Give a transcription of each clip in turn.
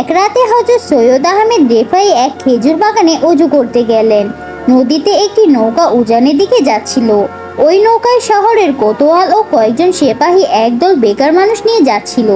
এক রাতে হযরত সৈয়দ আহমেদ রেফাই এক খেজুর বাগানে ওযু করতে গেলেন। নদীতে একটি নৌকা উজানের দিকে যাচ্ছিল। ওই নৌকায় শহরের কোতোয়াল ও কয়েকজন সিপাহী একদল বেকার মানুষ নিয়ে যাচ্ছিল।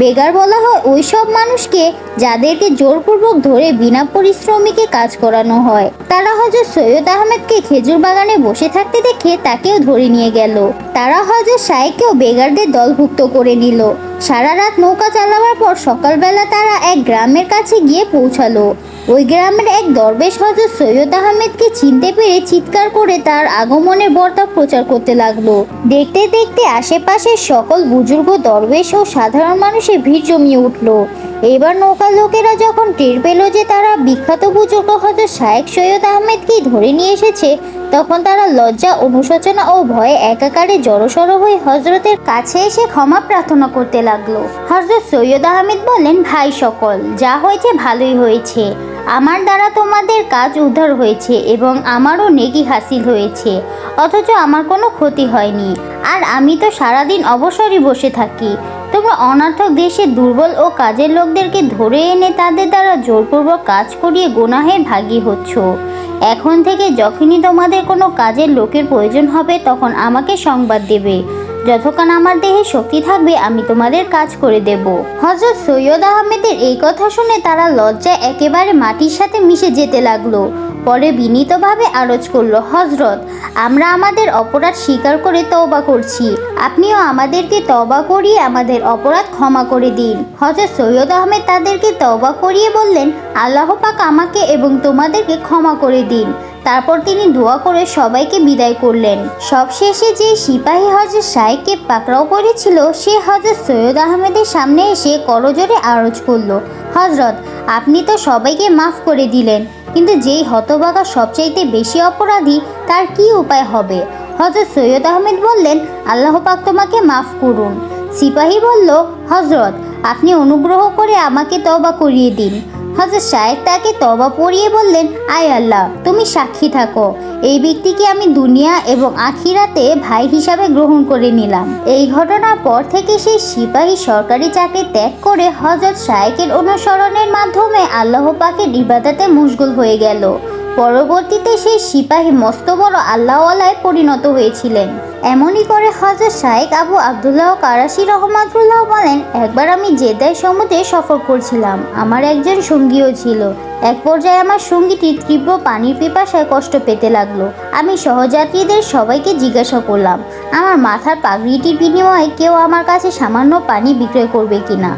বেকার বলা হয় ওই সব মানুষকে যাদেরকে জোরপূর্বক ধরে বিনা পরিশ্রমিকে কাজ করানো হয়। তারা হযরত সৈয়দ আহমেদকে খেজুর বাগানে বসে থাকতে দেখে তাকেও ধরে নিয়ে গেল। তারা হযরত শাইখকেও বেগারদের দলভুক্ত করে নিল। সারা রাত নৌকা চালাবার পর সকালবেলা তারা এক গ্রামের কাছে গিয়ে পৌঁছালো। ওই গ্রামের এক দরবেশ হযরত সৈয়দ আহমেদকে চিনতে পেরে চিৎকার করে তার আগমনের বার্তা প্রচার করতে লাগলো। দেখতে দেখতে আশেপাশের সকল বুজুর্গ, দরবেশ ও সাধারণ মানুষের ভিড় জমিয়ে উঠলো। এবার নৌকার লোকেরা যখন টের পেল যে তারা বিখ্যাত বুজুর্গ হযরত শাইখ সৈয়দ আহমেদকেই ধরে নিয়ে এসেছে, তখন তারা লজ্জা, অনুশোচনা ও ভয়ে একাকারে জড়সড় হয়ে হযরতের কাছে এসে ক্ষমা প্রার্থনা করতে লাগলো। হযরত সৈয়দ আহমেদ বললেন, ভাই সকল, যা হয়েছে ভালোই হয়েছে। আমার দ্বারা তোমাদের কাজ উদ্ধার হয়েছে এবং আমারও নেকি হাসিল হয়েছে, অথচ আমার কোনো ক্ষতি হয়নি। আর আমি তো সারাদিন অবসরই বসে থাকি। তোমরা অনার্থক দেশের দুর্বল ও কাজের লোকদেরকে ধরে এনে তাদের দ্বারা জোরপূর্বক কাজ করিয়ে গুনাহের ভাগী হচ্ছ। এখন থেকে যখনই তোমাদের কোনো কাজের লোকের প্রয়োজন হবে তখন আমাকে সংবাদ দেবে। যতক্ষণ আমার দেহে শক্তি থাকবে আমি তোমাদের কাজ করে দেব। হযরত সৈয়দ আহমেদের এই কথা শুনে তারা লজ্জায় একেবারে মাটির সাথে মিশে যেতে লাগলো। পরে বিনীতভাবে আরজ করলো, হযরত, আমরা আমাদের অপরাধ স্বীকার করে তওবা করছি। আপনিও আমাদেরকে তওবা করিয়ে আমাদের অপরাধ ক্ষমা করে দিন। হযরত সৈয়দ আহমেদ তাদেরকে তওবা করিয়ে বললেন, আল্লাহ পাক আমাকে এবং তোমাদেরকে ক্ষমা করে দিন। তারপর তিনি দোয়া করে সবাইকে বিদায় করলেন। সবশেষে যে সিপাহী হযরত শাইখকে পাকড়াও করেছিল সে হযরত সৈয়দ আহমেদের সামনে এসে করজোরে আরজ করলো, হযরত, আপনি তো সবাইকে মাফ করে দিলেন, কিন্তু যেই হতভাগা সবচাইতে বেশি অপরাধী তার কি উপায় হবে? হযরত সৈয়দ আহমেদ বললেন, আল্লাহ পাক তোমাকে মাফ করুন। সিপাহী বলল, হযরত, আপনি অনুগ্রহ করে আমাকে তওবা করিয়ে দিন। হযরত শাইখ তাকে তওবা পড়িয়ে বললেন, আয় আল্লাহ, তুমি সাক্ষী থাকো, এই ব্যক্তিকে আমি দুনিয়া এবং আখিরাতে ভাই হিসাবে গ্রহণ করে নিলাম। এই ঘটনার পর থেকে সেই সিপাহী সরকারি চাকরি ত্যাগ করে হযরত শাইখের অনুসরণের মাধ্যমে আল্লাহ পাকের ইবাদতে মশগুল হয়ে গেল। পরবর্তীতে সেই সিপাহী মস্ত বড় আল্লাহওয়ালায় পরিণত হয়েছিলেন। এমনই করে হযরত শাইখ আবু আবদুল্লাহ কারাশি রহমাতুল্লাহ বলেন, একবার আমি জেদ্দায় সমুদ্রে সফর করছিলাম। আমার একজন সঙ্গীও ছিল। এক পর্যায়ে আমার সঙ্গীটি তীব্র পানির পিপাসায় কষ্ট পেতে লাগলো। আমি সহযাত্রীদের সবাইকে জিজ্ঞাসা করলাম, আমার মাথার পাগড়িটির বিনিময়ে কেউ আমার কাছে সামান্য পানি বিক্রয় করবে কিনা।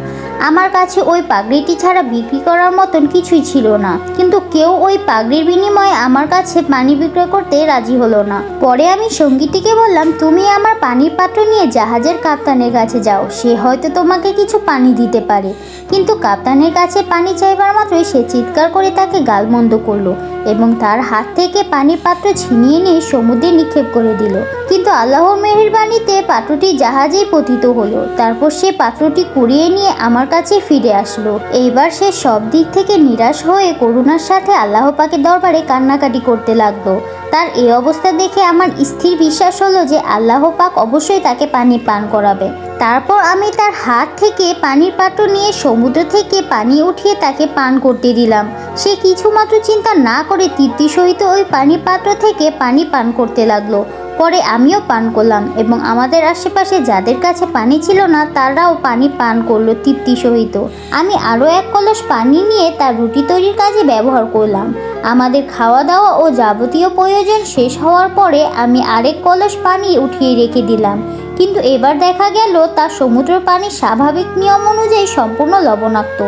আমার কাছে ওই পাগড়িটি ছাড়া বিক্রি করার মতন কিছুই ছিল না, কিন্তু কেউ ওই পাগড়ির বিনিময়ে আমার কাছে পানি বিক্রয় করতে রাজি হলো না। পরে আমি সঙ্গীটিকে বললাম, তুমি আমার পানির পাত্র নিয়ে জাহাজের কাপ্তানের কাছে যাও, সে হয়তো তোমাকে কিছু পানি দিতে পারে। কিন্তু কাপ্তানের কাছে পানি চাইবার মাত্রই সে চিৎকার করে তাকে গালমন্দ করলো এবং তার হাত থেকে পানির পাত্র ছিনিয়ে নিয়ে সমুদ্রে নিক্ষেপ করে দিল। কিন্তু আল্লাহর মেহেরবানিতে পাত্রটি জাহাজেই পতিত হলো। তারপর সে পাত্রটি কুড়িয়ে নিয়ে আমার কাছে ফিরে আসলো। এইবার সে সব দিক থেকে নিরাশ হয়ে করুণার সাথে আল্লাহ পাকের দরবারে কান্নাকাটি করতে লাগলো। তার এই অবস্থা দেখে আমার স্থির বিশ্বাস হলো যে আল্লাহ পাক অবশ্যই তাকে পানি পান করাবে। তারপর আমি তার হাত থেকে পানির পাত্র নিয়ে সমুদ্র থেকে পানি উঠিয়ে তাকে পান করতে দিলাম। সে কিছুমাত্র চিন্তা না করে তৃপ্তি সহিত ওই পানির পাত্র থেকে পানি পান করতে লাগলো। পরে আমিও পান করলাম এবং আমাদের আশেপাশে যাদের কাছে পানি ছিল না তারাও পানি পান করলো তৃপ্তি সহিত। আমি আরও এক কলস পানি নিয়ে তার রুটি তৈরির কাজে ব্যবহার করলাম। আমাদের খাওয়া দাওয়া ও যাবতীয় প্রয়োজন শেষ হওয়ার পরে আমি আরেক কলস পানি উঠিয়ে রেখে দিলাম। কিন্তু এবার দেখা গেল তা সমুদ্রের পানি স্বাভাবিক নিয়ম অনুযায়ী সম্পূর্ণ লবণাক্ত।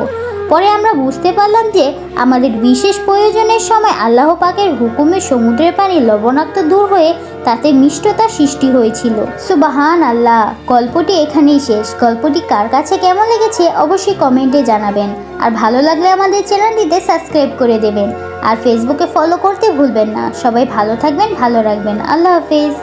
পরে আমরা বুঝতে পারলাম যে আমাদের বিশেষ প্রয়োজনের সময় আল্লাহ পাকের হুকুমে সমুদ্রের পানি লবণাক্ত দূর হয়ে তাতে মিষ্টতা সৃষ্টি হয়েছিল। সুবহান আল্লাহ। গল্পটি এখানেই শেষ। গল্পটি কার কাছে কেমন লেগেছে অবশ্যই কমেন্টে জানাবেন। আর ভালো লাগলে আমাদের চ্যানেলটিতে সাবস্ক্রাইব করে দেবেন। আর ফেসবুকে ফলো করতে ভুলবেন না। সবাই ভালো থাকবেন, ভালো রাখবেন। আল্লাহ হাফেজ।